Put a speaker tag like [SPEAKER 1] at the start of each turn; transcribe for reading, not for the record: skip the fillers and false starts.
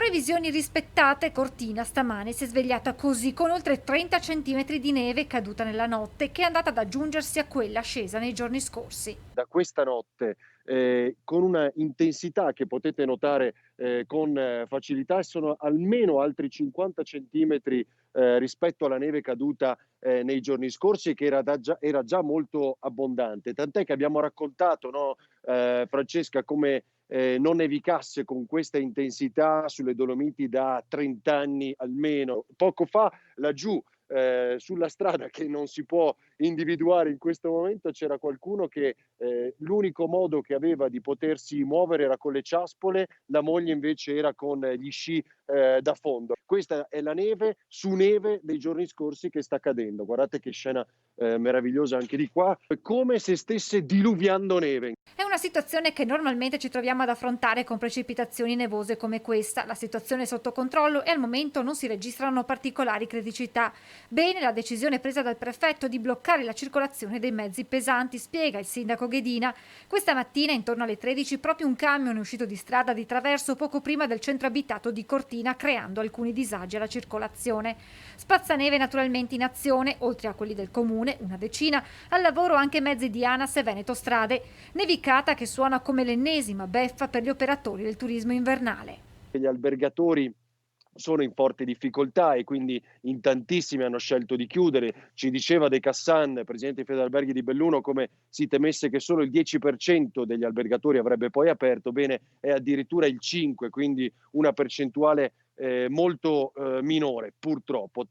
[SPEAKER 1] Previsioni rispettate, Cortina stamane si è svegliata così con oltre 30 centimetri di neve caduta nella notte che è andata ad aggiungersi a quella scesa nei giorni scorsi.
[SPEAKER 2] Da questa notte, con una intensità che potete notare, con facilità, sono almeno altri 50 centimetri, rispetto alla neve caduta, nei giorni scorsi, che era già molto abbondante. Tant'è che abbiamo raccontato, no, Francesca, come, non nevicasse con questa intensità sulle Dolomiti da 30 anni almeno. Poco fa laggiù, sulla strada che non si può individuare in questo momento, c'era qualcuno che l'unico modo che aveva di potersi muovere era con le ciaspole, la moglie invece era con gli sci da fondo. Questa è la neve su neve dei giorni scorsi che sta cadendo. Guardate che scena meravigliosa anche di qua, è come se stesse diluviando neve.
[SPEAKER 1] È una situazione che normalmente ci troviamo ad affrontare con precipitazioni nevose come questa. La situazione è sotto controllo e al momento non si registrano particolari criticità. Bene la decisione presa dal prefetto di bloccare la circolazione dei mezzi pesanti, spiega il sindaco Ghedina. Questa mattina, intorno alle 13, proprio un camion è uscito di strada di traverso poco prima del centro abitato di Cortina, creando alcuni disagi alla circolazione. Spazzaneve naturalmente in azione, oltre a quelli del comune, una decina, al lavoro anche mezzi di ANAS e Veneto Strade. Nevicata che suona come l'ennesima beffa per gli operatori del turismo invernale.
[SPEAKER 2] Gli albergatori sono in forte difficoltà e quindi in tantissimi hanno scelto di chiudere. Ci diceva De Cassan, presidente di Federalberghi di Belluno, come si temesse che solo il 10% degli albergatori avrebbe poi aperto. Bene, è addirittura il 5%, quindi una percentuale molto minore, purtroppo.